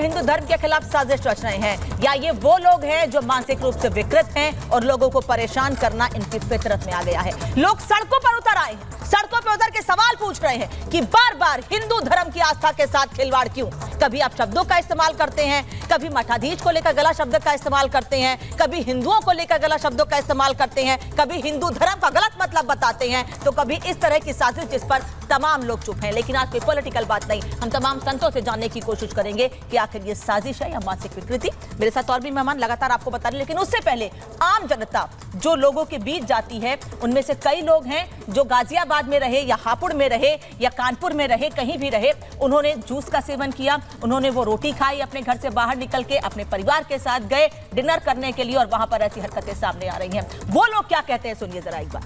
हिंदू धर्म के खिलाफ साजिश रच रहे हैं, या ये वो लोग हैं जो मानसिक रूप से विकृत हैं और लोगों को परेशान करना इनकी फितरत में आ गया है। लोग सड़कों पर उतर आए हैं, सड़कों पर उतर के सवाल पूछ रहे हैं कि बार बार हिंदू धर्म की आस्था के साथ खिलवाड़ क्यों। कभी आप शब्दों का इस्तेमाल करते हैं, कभी मठाधीश को लेकर गलत शब्द का इस्तेमाल करते हैं, कभी हिंदुओं को लेकर गलत शब्दों का इस्तेमाल करते हैं, कभी हिंदू धर्म का गलत मतलब बताते हैं, तो कभी इस तरह की साजिश जिस पर तमाम लोग चुप हैं। लेकिन आज कोई पॉलिटिकल बात नहीं, हम तमाम संतों से जानने की कोशिश करेंगे कि आखिर ये साजिश है या मानसिक विकृति। मेरे साथ और भी मेहमान लगातार आपको बता रहे हैं, लेकिन उससे पहले आम जनता जो लोगों के बीच जाती है, उनमें से कई लोग हैं जो गाजियाबाद में रहे या हापुड़ में रहे या कानपुर में रहे, कहीं भी रहे, उन्होंने जूस का सेवन किया, उन्होंने वो रोटी खाई, अपने घर से बाहर निकल के अपने परिवार के साथ गए डिनर करने के लिए, और वहां पर ऐसी हरकतें सामने आ रही हैं। वो लोग क्या कहते हैं, सुनिए जरा एक बार।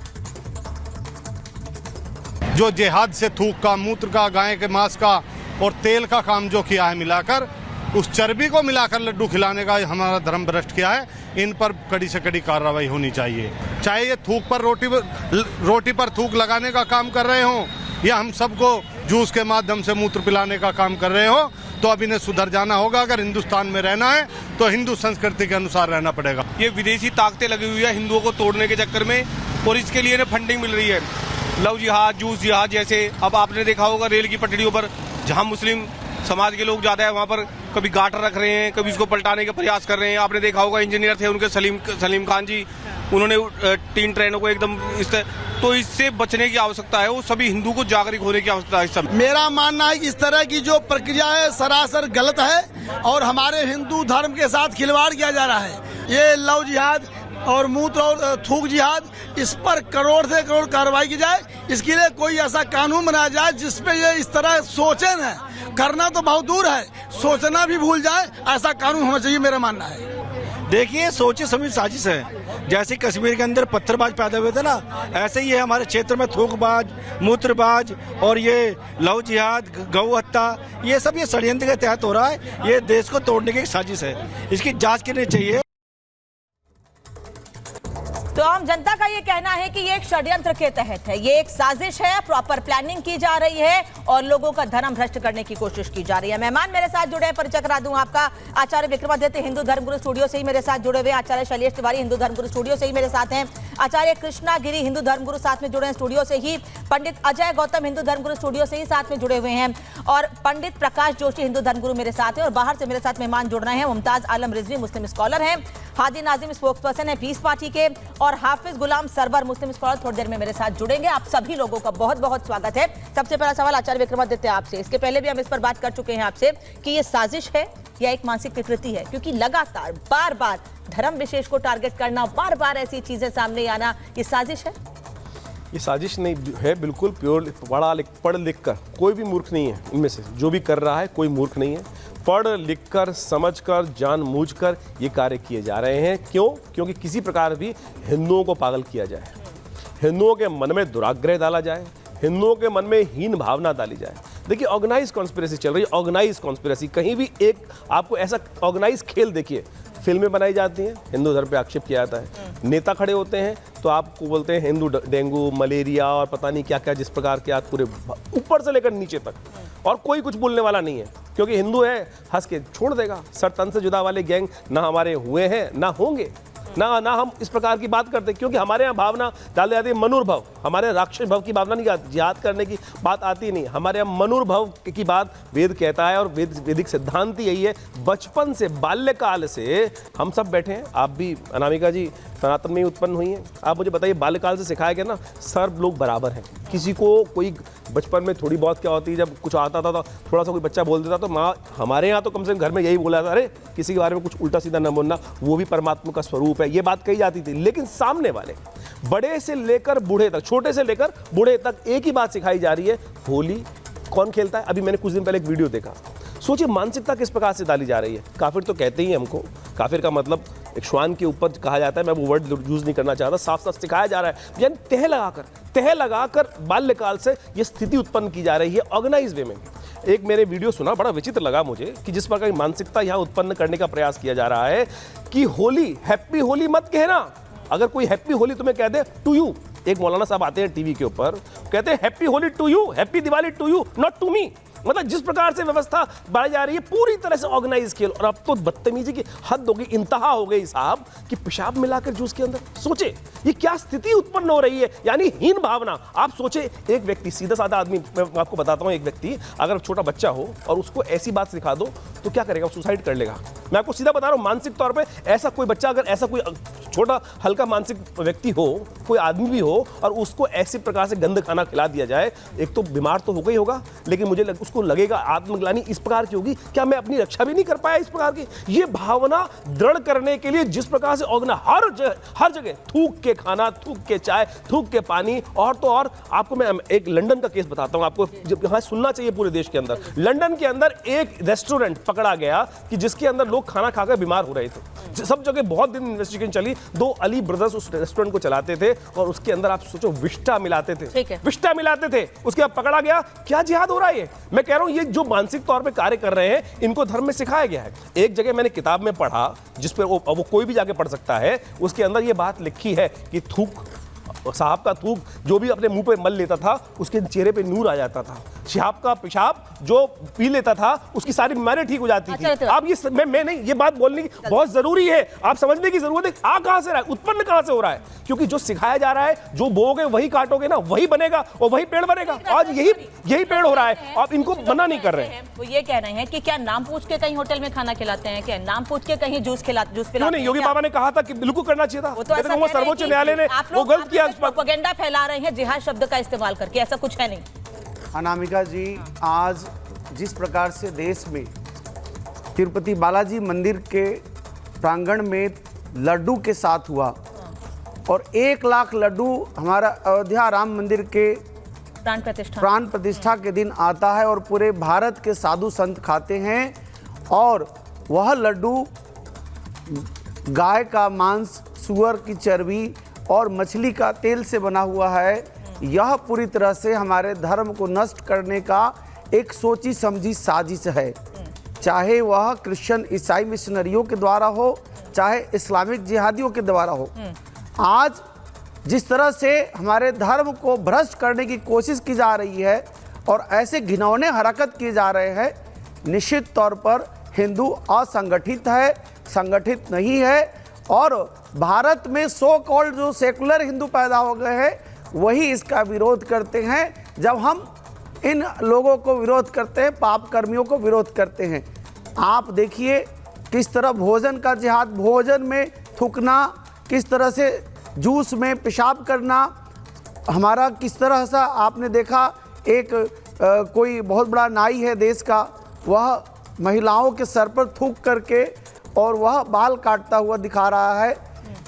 जो जिहाद से थूक का, मूत्र का, गाय के मांस का और तेल का काम जो किया है मिलाकर, उस चर्बी को मिलाकर लड्डू खिलाने का हमारा धर्म भ्रष्ट किया है। इन पर कड़ी से कड़ी कार्रवाई होनी चाहिए। चाहे ये थूक पर रोटी पर थूक लगाने का काम कर रहे हो या हम सबको जूस के माध्यम से मूत्र पिलाने का काम कर रहे हो, तो अब इन्हें सुधर जाना होगा। अगर हिंदुस्तान में रहना है तो हिंदू संस्कृति के अनुसार रहना पड़ेगा। ये विदेशी ताकतें लगी हुई है हिंदुओं को तोड़ने के चक्कर में, और इसके लिए फंडिंग मिल रही है। लव जिहाद, जूस जिहाद जैसे, अब आपने देखा होगा रेल की पटरियों पर जहां मुस्लिम समाज के लोग ज्यादा है, वहां पर कभी गाटर रख रहे हैं, कभी इसको पलटाने का प्रयास कर रहे हैं। आपने देखा होगा इंजीनियर थे उनके सलीम खान जी, उन्होंने 3 ट्रेनों को एकदम तो इससे बचने की आवश्यकता है। वो सभी हिंदू को जागरूक होने की आवश्यकता है इस समय। मेरा मानना है कि इस तरह की जो प्रक्रिया है सरासर गलत है और हमारे हिंदू धर्म के साथ खिलवाड़ किया जा रहा है। ये लव जिहाद और मूत्र और थूक जिहाद, इस पर करोड़ से करोड़ कार्रवाई की जाए। इसके लिए कोई ऐसा कानून बनाया जाए जिसपे ये इस तरह सोचे न, करना तो बहुत दूर है, सोचना भी भूल जाए, ऐसा कानून होना चाहिए, मेरा मानना है। देखिए, सोचे समझ साजिश है। जैसे कश्मीर के अंदर पत्थरबाज पैदा हुए थे ना, ऐसे ही है हमारे क्षेत्र में थूकबाज, मूत्रबाज और ये लव जिहाद, गौ हत्या, ये सब ये षड्यंत्र के तहत हो रहा है। ये देश को तोड़ने की साजिश है, इसकी जांच करनी चाहिए। तो आम जनता का ये कहना है कि ये एक षड्यंत्र के तहत है, ये एक साजिश है, प्रॉपर प्लानिंग की जा रही है और लोगों का धर्म भ्रष्ट करने की कोशिश की जा रही है। मेहमान मेरे साथ जुड़े हैं, परिचय करा दूं आपका। आचार्य विक्रमादित्य हिंदू धर्मगुरु स्टूडियो से ही मेरे साथ जुड़े हुए, आचार्य शैलेश तिवारी हिंदू धर्मगुरु स्टूडियो से ही मेरे साथ हैं, आचार्य कृष्णा गिरी हिंदू धर्मगुरु साथ में जुड़े हैं स्टूडियो से ही, पंडित अजय गौतम हिंदू धर्मगुरु स्टूडियो से ही साथ में जुड़े हुए हैं, और पंडित प्रकाश जोशी हिंदू धर्मगुरु मेरे साथ हैं। और बाहर से मेरे साथ मेहमान जुड़ रहे हैं, मुमताज आलम रिजवी मुस्लिम स्कॉलर हैं, हादी नाजिम स्पोक्स पर्सन है पीस पार्टी के, और हाफिज गुलाम सरवर मुस्लिम स्कॉलर थोड़ी देर में मेरे साथ जुड़ेंगे। आप सभी लोगों का बहुत बहुत स्वागत है। सबसे पहला सवाल आचार्य विक्रमादित्य आपसे, इसके पहले भी हम इस पर बात कर चुके हैं आपसे कि ये साजिश है या एक मानसिक विकृति है, क्योंकि लगातार बार बार धर्म विशेष को टारगेट करना, बार बार ऐसी चीजें सामने आना, ये साजिश है? ये साजिश नहीं है, बिल्कुल प्योर पढ़ लिख कर कोई भी मूर्ख नहीं है। इनमें से जो भी कर रहा है कोई मूर्ख नहीं है। पढ़ लिख कर, समझ कर, जानबूझ कर ये कार्य किए जा रहे हैं। क्यों? क्योंकि किसी प्रकार भी हिंदुओं को पागल किया जाए, हिंदुओं के मन में दुराग्रह डाला जाए, हिंदुओं के मन में हीन भावना डाली जाए। देखिए, ऑर्गेनाइज कॉन्स्पिरेसी चल रही है, ऑर्गेनाइज कॉन्स्पिरेसी। कहीं भी एक आपको ऐसा ऑर्गेनाइज खेल देखिए, फिल्में बनाई जाती हैं, हिंदू धर्म पे आक्षेप किया जाता है, नेता खड़े होते हैं तो आपको बोलते हैं हिंदू डेंगू, मलेरिया और पता नहीं क्या क्या, जिस प्रकार के आप पूरे ऊपर से लेकर नीचे तक, और कोई कुछ बोलने वाला नहीं है, क्योंकि हिंदू है, हंस के छोड़ देगा। सर तन से जुदा वाले गैंग ना हमारे हुए हैं ना होंगे, ना हम इस प्रकार की बात करते, क्योंकि हमारे यहाँ भावना डाली जाती है मनुर्भव। हमारे राक्षस भव की भावना नहीं आती, जिहाद करने की बात आती नहीं। हमारे यहाँ मनुर्भव की बात वेद कहता है, और वैदिक सिद्धांत यही है। बचपन से, बाल्यकाल से हम सब बैठे हैं, आप भी अनामिका जी सनातन में ही उत्पन्न हुई हैं। आप मुझे बताइए, बाल्यकाल से सिखाया गया ना, सर्व लोग बराबर हैं। किसी को कोई बचपन में थोड़ी बहुत क्या होती है, जब कुछ आता था तो थोड़ा सा कोई बच्चा बोल देता तो माँ, हमारे यहाँ तो कम से कम घर में यही बोला था, अरे किसी के बारे में कुछ उल्टा सीधा न बोलना, वो भी परमात्मा का स्वरूप है, ये बात कही जाती थी। लेकिन सामने वाले बड़े से लेकर बूढ़े तक, छोटे से लेकर बूढ़े तक एक ही बात सिखाई जा रही है, होली कौन खेलता है? अभी मैंने कुछ दिन पहले एक वीडियो देखा, सोचिए मानसिकता किस प्रकार से डाली जा रही है। काफिर तो कहते ही हमको, काफिर का मतलब एक श्वान के ऊपर कहा जाता है, मैं वो वर्ड यूज नहीं करना चाहता, साफ साफ सिखाया जा रहा है, यानी तह लगाकर बाल्यकाल से ये स्थिति उत्पन्न की जा रही है ऑर्गेनाइज वे में। एक मैंने वीडियो सुना, बड़ा विचित्र लगा मुझे, कि जिस प्रकार की मानसिकता यहाँ उत्पन्न करने का प्रयास किया जा रहा है कि होली, हैप्पी होली मत कहना। अगर कोई हैप्पी होली तुम्हें कह दे टू यू, एक मौलाना साहब आते हैं टीवी के ऊपर, कहते हैं happy Holi to you, happy Diwali to you, not to me. मतलब जिस प्रकार से व्यवस्था बढ़ाई जा रही है पूरी तरह से ऑर्गेनाइज खेल। और अब तो बदतमीजी की हद हो गई, इंतहा हो गई साहब, कि पेशाब मिलाकर जूस के अंदर। सोचे ये क्या स्थिति उत्पन्न हो रही है, यानी हीन भावना। आप सोचे एक व्यक्ति, सीधा साधा आदमी, मैं आपको बताता हूं, एक व्यक्ति अगर छोटा बच्चा हो और उसको ऐसी बात सिखा दो तो क्या करेगा? सुसाइड कर लेगा। मैं आपको सीधा बता रहा हूं, मानसिक तौर पे ऐसा कोई बच्चा, अगर ऐसा कोई छोटा हल्का मानसिक व्यक्ति हो, कोई आदमी भी हो, और उसको ऐसी प्रकार से गंद खाना खिला दिया जाए, एक तो बीमार तो होगा ही होगा, लेकिन मुझे उसको लगेगा आत्मग्लानि इस प्रकार की होगी, क्या मैं अपनी रक्षा भी नहीं कर पाया इस प्रकार की। ये भावना दृढ़ करने के लिए जिस प्रकार से हर जगह थूक के खाना, थूक के चाय, थूक के पानी, और तो और आपको मैं एक लंदन का केस बताता हूं, आपको जब यहाँ सुनना चाहिए पूरे देश के अंदर। लंदन के अंदर एक रेस्टोरेंट पकड़ा गया कि जिसके अंदर लोग खाना खाकर बीमार हो रहे थे। सब जगह बहुत दिन इन्वेस्टिगेशन चली, 2 अली ब्रदर्स उस रेस्टोरेंट को चलाते थे और उसके अंदर आप सोचो विष्टा मिलाते थे, विष्टा मिलाते थे, उसके बाद पकड़ा गया। क्या जिहाद हो रहा है ये? मैं कह रहा हूं ये जो मानसिक तौर पे कार्य कर रहे हैं, इनको धर्म में सिखाया गया है। एक जगह मैंने किताब में पढ़ा, जिस पे वो कोई भी जाके पढ़ सकता है, उसके अंदर ये बात लिखी है कि थूक, साहब का थूक जो भी अपने मुंह पे मल लेता था उसके चेहरे पे नूर आ जाता था। शहाब का पेशाब जो पी लेता था उसकी सारी बीमारियां ठीक हो जाती थी। आप ये मैं नहीं, ये बात बोलने की बहुत जरूरी है, आप समझने की जरूरत है। आ कहां से रहा है, उत्पन्न कहां से हो रहा है? क्योंकि जो सिखाया जा रहा है, जो बोओगे वही काटोगे ना, वही बनेगा और वही पेड़ बनेगा। आज यही पेड़ हो रहा है, आप इनको मना नहीं कर रहे हैं। वो ये कह रहे हैं कि क्या नाम पूछ के कहीं होटल में खाना खिलाते हैं, क्या नाम पूछ के कहीं जूस पिलाते हैं? नहीं, योगी बाबा ने कहा था कि बिल्कुल करना चाहिए था। वो तो ऐसा सर्वोच्च न्यायालय ने वो गलत किया। प्रोपेगेंडा फैला रहे हैं जिहाद शब्द का इस्तेमाल करके, ऐसा कुछ है नहीं। अनामिका जी, आज जिस प्रकार से देश में तिरुपति बालाजी मंदिर के प्रांगण में लड्डू के साथ हुआ और 1 लाख लड्डू हमारा अयोध्या राम मंदिर के प्राण प्रतिष्ठा के दिन आता है और पूरे भारत के साधु संत खाते हैं, और वह लड्डू गाय का मांस, सुअर की चर्बी और मछली का तेल से बना हुआ है। यह पूरी तरह से हमारे धर्म को नष्ट करने का एक सोची समझी साजिश है, चाहे वह क्रिश्चियन ईसाई मिशनरियों के द्वारा हो, चाहे इस्लामिक जिहादियों के द्वारा हो। आज जिस तरह से हमारे धर्म को भ्रष्ट करने की कोशिश की जा रही है और ऐसे घिनौने हरकत किए जा रहे हैं, निश्चित तौर पर हिंदू असंगठित है, संगठित नहीं है। और भारत में सो कॉल्ड जो सेकुलर हिंदू पैदा हो गए हैं, वही इसका विरोध करते हैं। जब हम इन लोगों को विरोध करते हैं, पाप कर्मियों को विरोध करते हैं, आप देखिए किस तरह भोजन का जिहाद, भोजन में थूकना, किस तरह से जूस में पेशाब करना, हमारा किस तरह से आपने देखा एक कोई बहुत बड़ा नाई है देश का, वह महिलाओं के सर पर थूक करके और वह बाल काटता हुआ दिखा रहा है।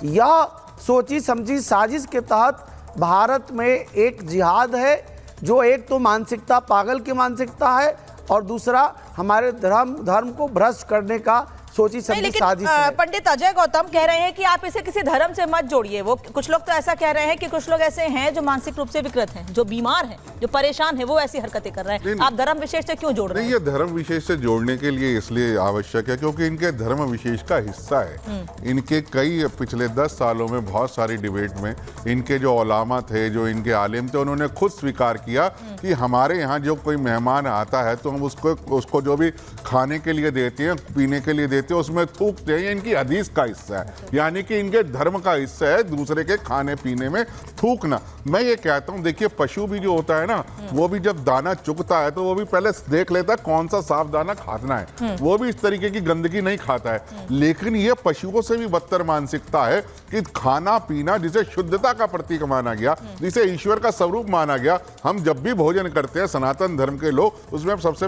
यह सोची समझी साजिश के तहत भारत में एक जिहाद है, जो एक तो मानसिकता पागल की मानसिकता है और दूसरा हमारे धर्म को भ्रष्ट करने का सोची समझी साजिश है। पंडित अजय गौतम कह रहे हैं कि आप इसे किसी धर्म से मत जोड़िए। वो कुछ लोग तो ऐसा कह रहे हैं कि कुछ लोग ऐसे हैं जो मानसिक रूप से विकृत हैं, जो बीमार हैं, जो परेशान हैं, वो ऐसी हरकतें कर रहे हैं। आप धर्म विशेष से क्यों जोड़ रहे हैं? ये धर्म विशेष से जोड़ने के लिए इसलिए आवश्यक है क्योंकि इनके धर्म विशेष का हिस्सा है। इनके कई पिछले 10 सालों में बहुत सारी डिबेट में इनके जो उलामा थे, जो इनके आलिम थे, उन्होंने खुद स्वीकार किया कि हमारे यहाँ जो कोई मेहमान आता है तो हम उसको जो भी खाने के लिए देते हैं, पीने के लिए देते हैं, उसमें थूकते हैं। इनकी हदीस का हिस्सा है, यानी कि इनके धर्म का हिस्सा है दूसरे के खाने पीने में थूकना। मैं ये कहता हूँ, देखिए पशु भी जो होता है ना, वो भी जब दाना चुगता है तो वो भी पहले देख लेता है कौन सा साफ दाना खाना है, वो भी इस तरीके की गंदगी नहीं खाता है। लेकिन ये पशुओं से भी बदतर मानसिकता है कि खाना पीना जिसे शुद्धता का प्रतीक माना गया, जिसे ईश्वर का स्वरूप माना गया, हम जब भी भोजन करते हैं सनातन धर्म के लोग, उसमें सबसे